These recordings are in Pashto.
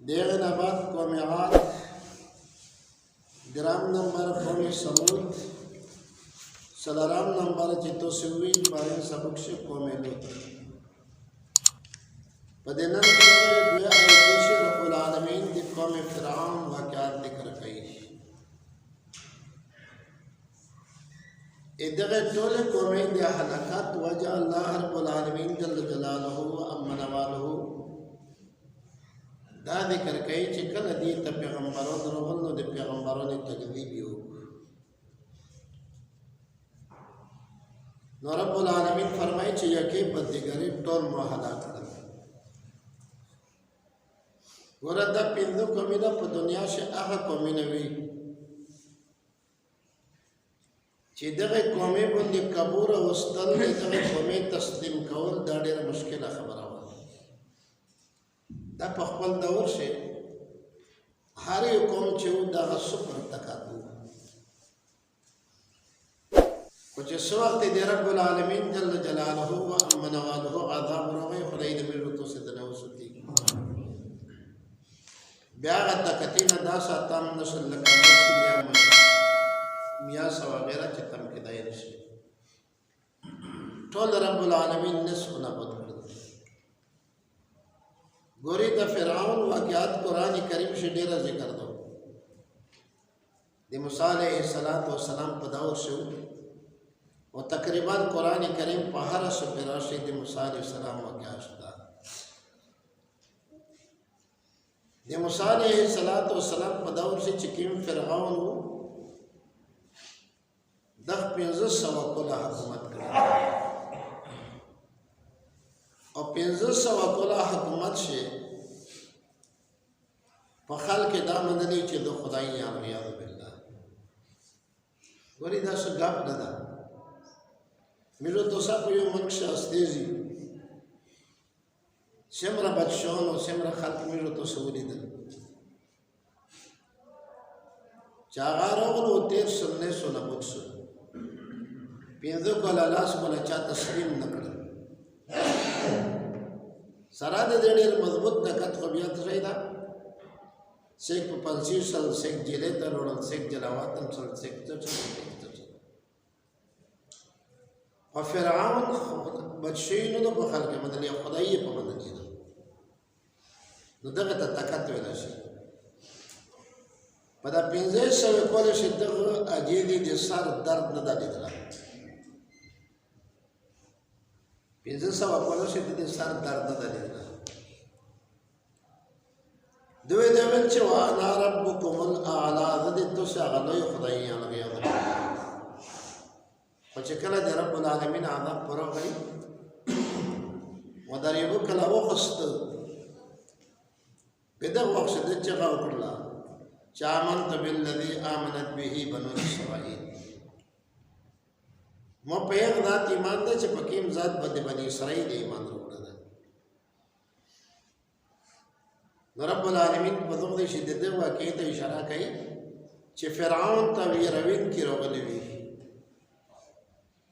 دیغه نبات قوم عاد درام نمبر قوم ثمود سلرام نمبر چتو سوی بارے سبق سے قوم لوط بدنن دوی آیتش رب العالمین دی قوم فرعون واقعات ذکر کئی ادغه ټول قومین دی هلاکت وجه الله رب العالمین جل جلاله و امن واله دا ذکر کئی چې کله دی ته پیغمبرو درغل نو د پیغمبرانو تکذیب یو نو رب العالمین فرمایي چې یکه بدګری ټول مو هلاک کړل ورته پینځه قومونه په دنیا کې هغه قومونه وي چې دغه قومي باندې کبور او استل دغه قومي تسلیم کول دا ډېره مشکله خبره وه دا په خپل دور شي هر یو قوم چې و دغه سپر تکاتو خو چې څو وخت دی رب العالمین جل جلاله و امن واله عذاب راغی خدای دې ملتو څه دنه وسوتي بیا غته کتینه دا ساتم نسل لکه میا سوا غیره چې تم کې دایر شي ټول رب العالمین نسونه بد کړل ګوري د فرعون واقعات قران کریم کې ډیره ذکر دو د موسی علیه السلام په داور شو او تقریبا قران کریم په هر څه پر راشي د موسی علیه السلام واقعات شته د موسی علیه السلام په داور کې چې کوم فرعون دغ 1500 کله حکومت کړ او 1500 کله حکومت شه په خلک دا منلي چې د خدای یاد بالله ګوري دا څه غاب نه ده ملو توسا په یو منښه استېزي سمره بچون او سمره خلک ملو توسا ولیدل چاغارو تیر سنne سونه بوڅ پینځه کله لاس کوله چا تسلیم نکړ سره د ډېر مضبوط طاقت خو بیا ځای دا سیک په 25 سال سیک جیلې ته وړل سیک جلاواتم سال سیک ته او فرعون بچینو د په خلک مدني خدای په مدني نو دغه ته طاقت ویل شي په دا 1500 کول شي دغه اجیدي د سر درد نه دلیدل 1500 کول شي د سر درد نه دلیدل دوی دوی چې وانا ربکم الاعلى ذی تشغلوا خدای یې او چې کله د رب العالمین عذاب پرغی ودریبو کله وخست بده وخت د چغا وکړه چامنت بالذی آمنت به بنو اسرائیل مو په یو ذات ایمان ده چې پکیم ذات بده بنی اسرائیل ایمان وروړه نو رب العالمین په دغه شدت واقعي ته اشاره کوي چې فرعون ته ویروین کې راغلی وی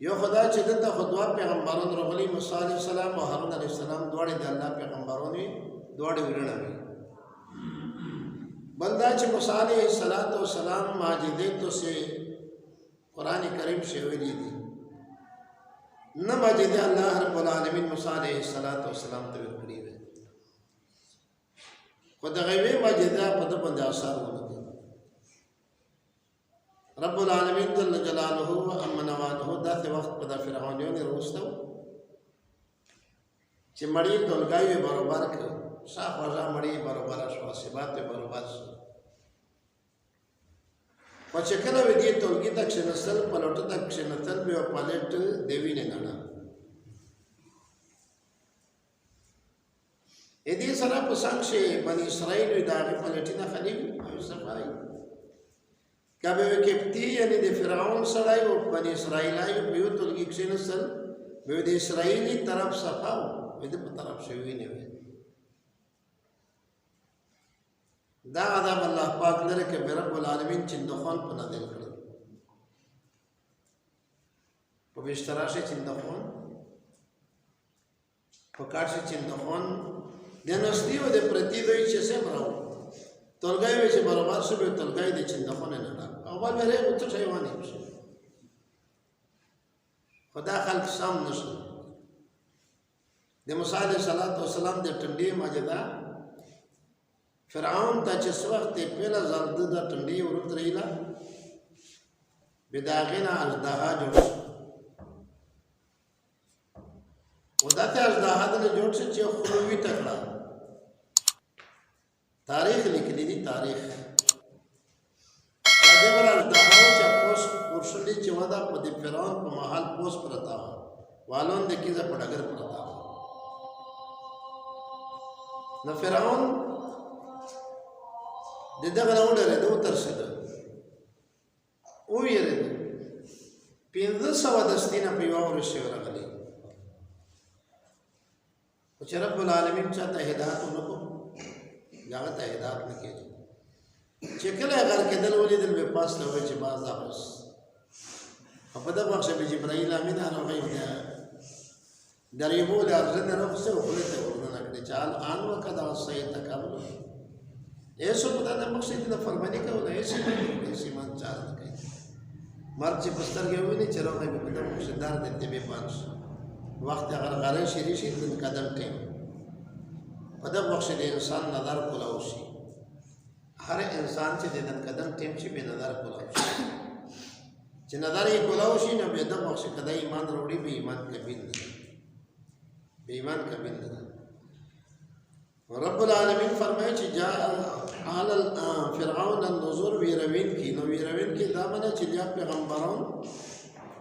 یو خدای چې دته خدوا پیغمبرانو راغلي موسی علیه السلام او هارون علیه السلام دواړه د الله پیغمبرانو دواړه ورنه وی بلدا چې موسی علیه السلام معجزې تو سے قران کریم سے ویلي دي نه معجزې الله رب العالمین موسی علیه السلام ته ورکړي وي خو د غیبی معجزه په د باندې اثر ونه رب العالمین جل جلاله و امن واله داسې وخت په د فرعونیانو وروستو چې مړی ټولګای برابر کړ صاف وځه مړی برابر شو سبات برابر شو په چې کله وې دې ټولګی تک شنسل پلوټ تک شنسل به پالټ دیوی نه نه اې دې سره په څنګه بنی اسرائیل د هغه پلټینه خلیل او صفای کبه کېپتی یعنی د فرعون سره او بنی اسرائیل یو په ټولګی کې شنسل به د اسرائیلی طرف صفاو دې په طرف شوی نه وي دا عذاب الله پاک لره کې رب العالمین چندخون په نازل کړ په بشتراشه چندخون په کارشه چندخون د نستی و د پرتی دوی چې سم راو تولګای وي چې برابر شي به تولګای د چندخونه نه ډک او بل به ریغ ته شي وانی شي خدا خلق سم نشو د موسی علیه السلام د ټنډې ماجدا فرعون ته چې څو وخت پیله ځل د ټنډې ورتریلا بداغینا اژدها جوړ شو وداته اژدها د جوړ شو چې خروي تکړه تاریخ لیکلی دی تاریخ دغه اژدها چې پوس ورشلې چې ودا په د فرعون په محل پوس پرتا والون د کیزه په ډګر پرتا نو فرعون دغه راوړل د ترشد او یې 1500 دستینه په یو ورشي ورغلي او چې رب العالمین چاته هدایت ونکو هغه ته هدایت نکړي چې کله هغه کېدل ولیدل په پاس ته وای چې باز واپس په دغه وخت کې جبرائیل امین هغه یې دریبو له ارزن رفسه وخلته ورنه کړي چې الان وقد صحیح تکامل ایسو پتا نه مقصد نه فرمانی کوله ایسي مان چار نه کوي مرګ چې پستر کې ویني چې راغی په دغه مقصدار د دې به پانس وخت هغه غره شری شي د قدم ټیم په دغه وخت کې انسان نظر کولاو شي هر انسان چې د قدم ټیم شي به نظر کولاو شي چې نظر یې کولاو شي نو به دغه وخت کله ایمان وروړي به ایمان کبیر نه به ایمان کبیر نه رب العالمین فرمایي چې جاء على فرعون النذور ويروين کی نو ويروين کی دا منه چې بیا پیغمبران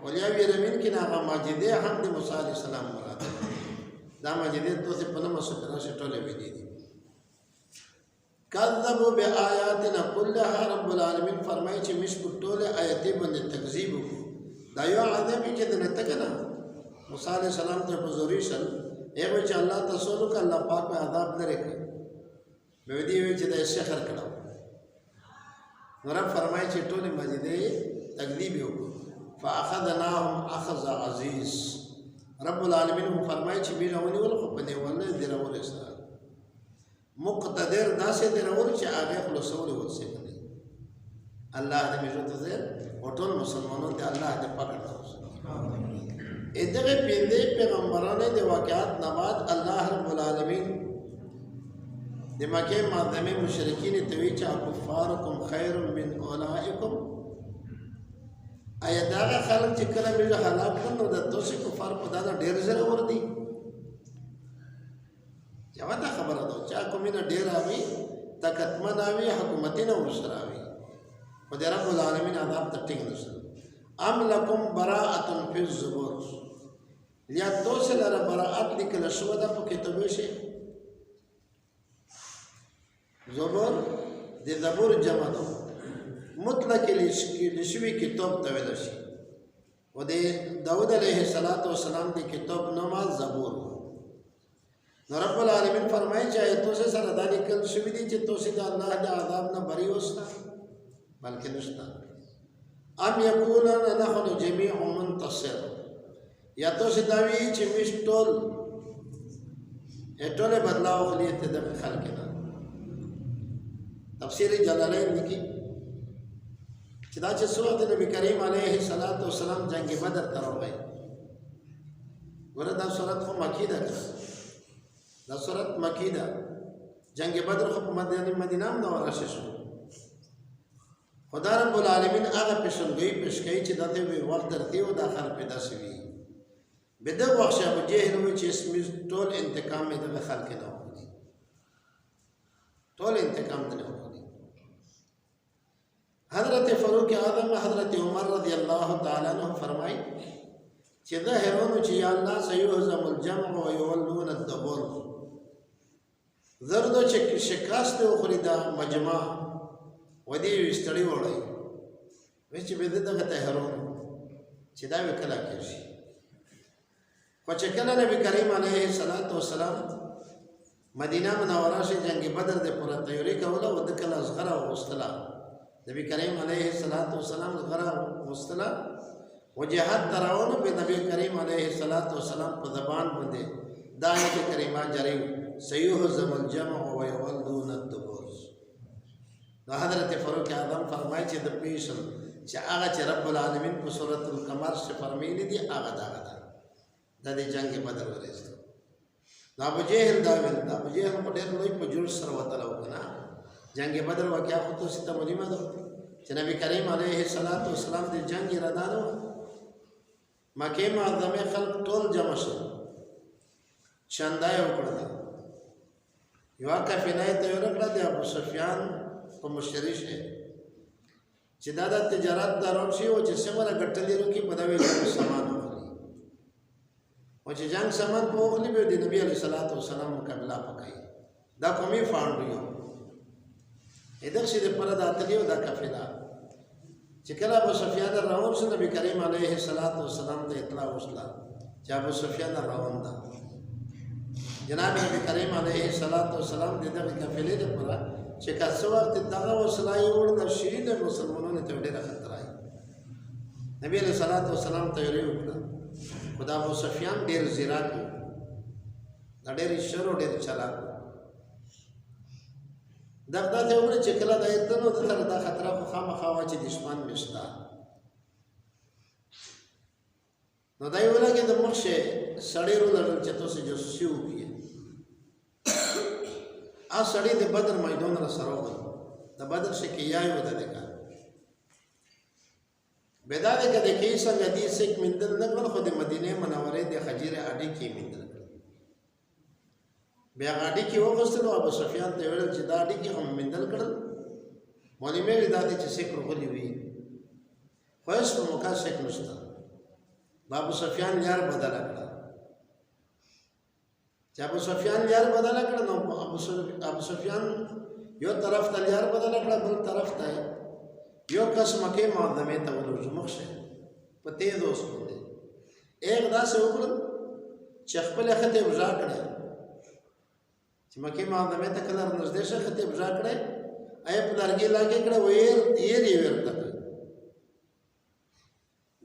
ولیا ويروين کی هغه ماجده هم د موسی عليه السلام مراد دا ماجده ته په نوم سره شټولې وې دي کذبوا بآیاتنا كلها رب العالمین فرمایي چې مش په ټوله آیاتې باندې تکذیب دا یو عذاب چې نه تکنا موسی عليه السلام ته په زوري شل ایو چې الله تاسو له الله پاک په عذاب لري به دې وی چې د شخر کړه رب فرمایي چې ټول مجیدې تکذیب وکړو فاخذناهم اخذ عزیز رب العالمین فرمایي چې بیره ونیول خو په دې ولې درول سره مقتدر داسې درول چې هغه خلاصول ورسې کړي الله دې مجرد زه او ټول مسلمانانو ته الله دې پکړ ادغه پیندې پیغمبرانو د واقعات نه بعد الله رب العالمین د مکه معظمه مشرکین ته وی چې کفارکم خیر من اولئکم ایا دا خلک چې کله موږ حالات نو د توسي کفار په دا ډیر زره ور دي دا خبره ده چې کومه ډیر اوي طاقتمن اوي حکومتینه ورسراوي په دې رب العالمین عذاب ته ټینګ نشي ام لکم براءه فی الزبور لیا توسه لره براءت لیکل شو ده په کتابه شي زبور د زبور جمع ده مطلق لشوی کتاب ته ویل شي و د داود علیه السلام د کتاب نوم زبور نو رب العالمین فرمایي چې ایتو سره دا لیکل شوی دي چې توسه د الله د عذاب نه بری اوسه بلکې نشته ام یقولون نحن جميع منتصر یا توسه دا وی چې مشټول اټوله بدلاو لیته د خلک نه تفسیر جلالین لکی چې دا چې سورۃ نبی کریم علیه السلام جنگ بدر ته راغی ورته دا سورۃ خو مکی ده دا سورۃ مکی ده جنگ بدر خو په مدینه نو راشه شو خدای رب العالمین هغه پېښنګي پېښکې چې دته وی وخت درته او داخل پیدا شوی به د وخت ابو جهل و چې اسم ټول انتقام دې د خلک نه وکړي ټول انتقام دې حضرت فاروق اعظم حضرت عمر رضی الله تعالی عنہ فرمای چې ظاهرون چې یا الله سيهزم الجمع ويولون الدبر زرد چې شکست او خریدا مجمع ودی وستړی وړي چې به دغه طاهرون چې دا وکړه کېږي خو چې کله نبی کریم علیه السلام مدینه منوره شي جنگ بدر د پوره تیاری کوله او د کله زغره او مستلا نبی کریم علیه السلام زغره مستلا وجهاد تراونه به نبی کریم علیه السلام په زبان باندې دا آیت کریمه جاری سيهزم الجمع ويولون الدبر نو حضرت فاروق اعظم فرمایي چې د پیشن چې هغه چې رب العالمین په سورۃ القمر کې فرمایلی دي هغه دا د دې جنگ بدر ورسته دا ابو جهل دا ویل دا ابو جهل په ډېر لوی په جوړ سره وتلو کنه جنگ بدر واقعا خو ته ست مهمه ده چې نبی کریم علیه الصلاۃ والسلام د جنگ اراده نو مکه معظمه خلق ټول جمع شو چندای وکړه یو کافینه ته ورکړه د ابو سفیان په مشتری شه چې دا د تجارت دارو شي او چې څومره ګټلې وکي په دا وی سامان وخلي او چې جنگ سامان په وخلي به د نبی علیه الصلاۃ والسلام مقابله وکړي دا کومي فاند یو ادھر سے پر دا تلیو دا کافلا چې کله ابو سفیان روان شو نبی کریم علیه الصلاۃ والسلام ته اطلاع وشلا چې ابو سفیان روان ده جناب نبی کریم علیه الصلاۃ والسلام دغه کافلې د پر چې کڅ وخت دغه وسلای وړ د شهید مسلمانانو ته ډېر خطر آی نبی علیه الصلاۃ والسلام ته ویل خدا ابو سفیان ډېر زیرات ډېر شرو ډېر چلاک دغه ته وګړي چې کله د ایتنو د تر دا خطر خو خامخا چې دشمن مشتا نو دا یو لګي د مخشه سړی ورل چې تاسو جو سیو کیه ا سړی د بدر میدان را سره وای د بدر څخه کیای و ده کا بداده کده کې څنګه دي سیک مندل نه کړ خو د مدینه منوره د خجیره اډی کې مندل بیا غاډي کې وغوښتلو ابو سفیان ته ویل چې دا اډی کې هم مندل کړل مولوی مې دا چې سیک ورغلی وی فاش په موقع سیک نشته ابو سفیان یار بدل کړ چې ابو سفیان یار بدل کړ نو ابو سفیان یو طرف ته یار بدل کړ بل طرف ته یو کس مکه معظمه ته ورځ مخشه په تیز اوس باندې ایک دا څه وکړ چې خپل خطه وځا کړ چې مکه معظمه ته کله نږدې شه خطه وځا کړ اې په درګي لاګه کړ ویر یې دی ورته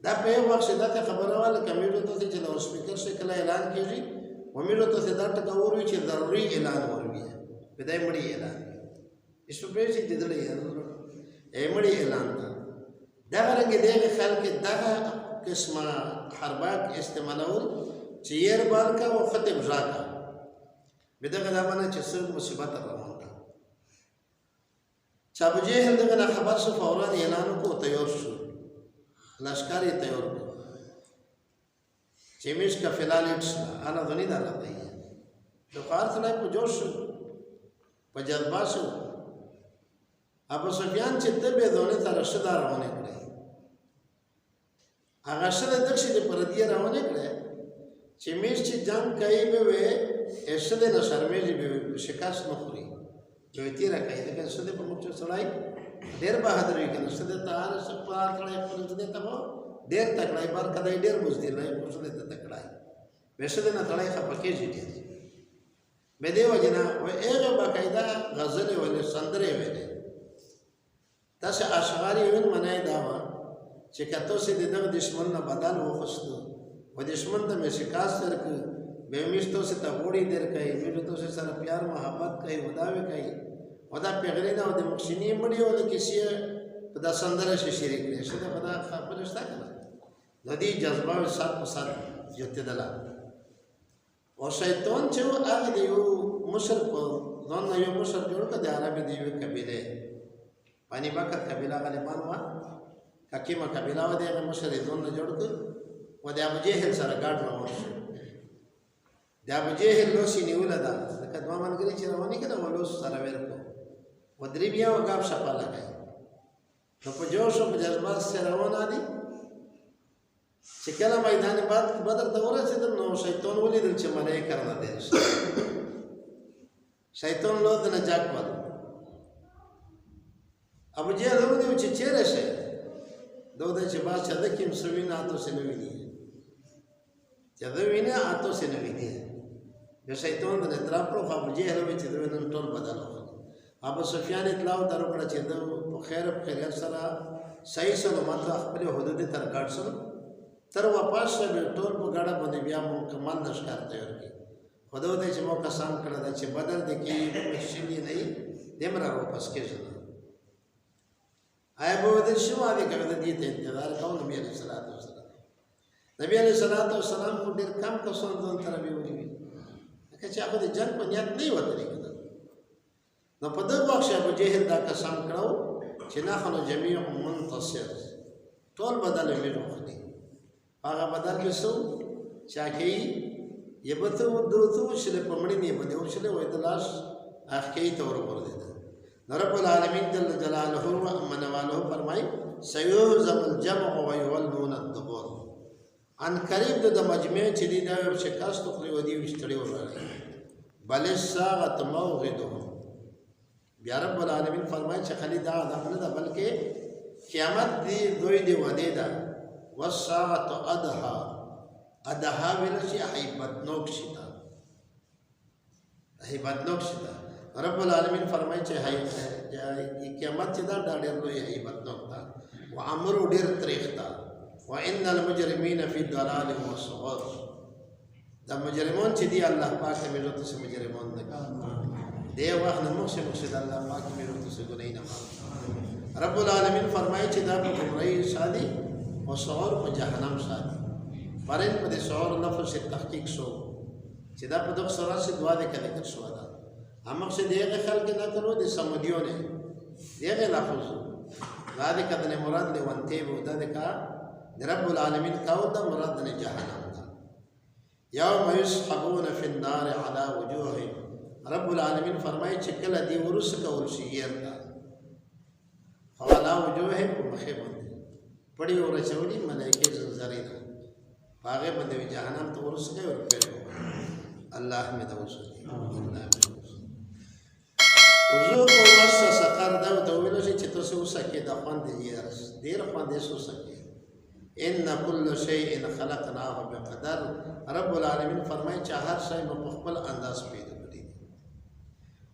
دا په وخت دا خبره واله کمیټو ته چې له سپیکر څخه کله اعلان کیږي ومیلو ته دا ټکور وی چې ضروري اعلان وروي بدای مړی اعلان ایسو په چې دلې ایمړی اعلان دا ورګه دغه خلک دغه قسمه حربات استعمالول چې ير بال کا او ختم ځاکا بدغه دا باندې چې څه مصیبت روان ده چې ابو جهل دغه خبر شو فورا اعلان کو تیار شو لشکری تیار کو چې مش کا فلالټس انا غنی دا راځي نو کار سره په جوش په جذبه شو ابو سفیان چې ته به دونه تر شدا روانه کړې هغه شدا د څه پر دی روانه کړې چې مش چې جنگ کوي به وې اشده نه شرمېږي به شکاس نه خوري جو تیرا کوي دا څه په موږ سړای ډېر بہادر وي کنه څه ته هر څه په اړه پر دې ته ډېر تکړای بار کدی ډېر مزدي نه پوښتنه ته تکړای وښه نه تړای خپکه جدي مې دی وجنا و هغه باقاعده غزل ولې سندره ویلې تاسو اشعار یې منای دا و چې کته سي دغه دشمن نه بدل وخستو و دشمن ته مې شکاس ترک به مشتو سے ته وړي در کوي مې ته سره پیار محبت کوي وداوي کوي ودا پیغلی نه د مخشنی مړي او د کیسه په دا سندره شي شریک دي څه دا خبره شته کنه ندی جذبه سات په سات یوته دلا او شیطان چې هغه دی یو مشرک ځان یو مشرک جوړ کړ د عربي دی یو قبيله پانی باکر قبيله غالبان وا حکیمه قبيله و دی هغه مشرک ځان جوړ کړ و د ابو جهل سره ګډ روان شو د ابو جهل لو سي نیول دا کدوا منګري چې رواني کړه ولوس سره ورکو و درې بیا وګاب شپه لګای نو په جوش او په جذبات سره روان دي چې کله میدان بدر ته ورسېدل نو شیطان ولیدل چې منې کړنه دي شیطان لو د نجات ول ابو جهل ورته چې چیرې شي دوی چې با چې د کیم سوینا تاسو سنوي دي چې دا وینه تاسو سنوي دي د شیطان د طرف په ابو جهل وی چې دوی نن ټول بدل ابو سفیان اطلاع درکړه چې د خیر په خیر سره صحیح سلامت خپل حدود تر کاټ سره تر واپس ټول په ګاډه باندې بیا مکمل لشکر تیار کړي خدای دې چې مو قسم کړل چې بدر د کې شي نه دمر واپس کېږي آیا به ودل شو دی کوي د دې ته انتظار کوو نبی علیه الصلاۃ والسلام نبی علیه الصلاۃ والسلام خو ډېر کم کسان ځان ته راوړي وي لکه چې هغه د جنګ په نیت نه وتلی کېدل نو په دغه وخت ابو جهل دا قسم کړو چې نحن جميع منتصر ټول بدل ویلو خدي هغه بدل وسو چاکي یبته ودوتو شله پمړی نه بده ورشله وای د لاس اخکې تور ور دي رب العالمین جل جلاله امن والو فرمای سيهزم الجمع ويولون الدبر ان قریب د مجمع چې دی دا شکست خو ودی وشتړي ورغلی بل الساعه موعدهم بیا رب العالمین فرمای چې خلی دا نه ده بلکې قیامت دی دوی دی ودی دا والساعه ادها ویل شي هیبتناک شتا هیبتناک شتا رب العالمین فرمای چې قیامت چې دا ډېر لوی هیبتناک تا و امر ډېر تاریخ تا وان المجرمین فی ضلال وسعر دا مجرمون چې دی الله پاک مې ورته سم مجرمون نه دی وخت نو مقصد الله پاک مې ورته سم ګنای نه رب العالمین فرمای چې دا په گمراهی شادي او سعر په جهنم شادي پرین په سعر لفظ تحقیق شو چې دا په دغه سره سي دعا دې کړي شو دا امر سے دیگه خلق نہ کرو دے سمجھیو نے دیگه لفظ ذالک کدن مراد نے ونتے بودا دے کا رب العالمین کا دا مراد نے جہنم دا یوم یسحبون فی النار علی وجوہهم رب العالمین فرمائے چکل دی ورس کا ورشیر دا علی وجوہهم مخیبن پڑی اور چوڑی ملائکے زنزری دا باغے بندے جہنم تو ورس کا اور پھر اللہ میں دوسری اللہ وزوق ومس سقر دا ویلو چې تاسو وسکه د خوان دی ډیر خوان دی وسکه ان كل شيء خلقناه بقدر رب العالمین فرمایي چې هر شی په خپل انداز پیدا کړی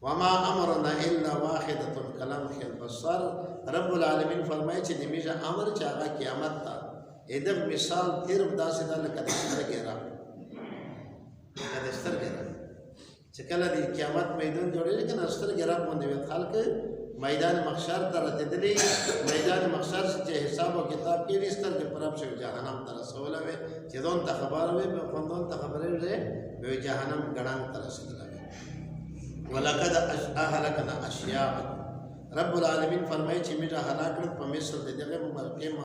وما امرنا الا واحده كلمح البصر رب العالمین فرمایي چې د میجه امر چې هغه قیامت تا ادب مثال تیر داسې دا لکه د سترګې چې کله د قیامت میدان جوړېږي کنه سترګې را باندې وي خلک میدان محشر ته راتللی میدان محشر چې حساب او کتاب کې دې سترګې پراب شي جهنم ته رسول وي چې دون ته خبر وي په خوندون ته خبرې وي به جهنم ګړنګ ته رسیدل ولقد اهلكنا اشیاء رب العالمین فرمایي چې موږ هلاک کړ په مصر دغه ملک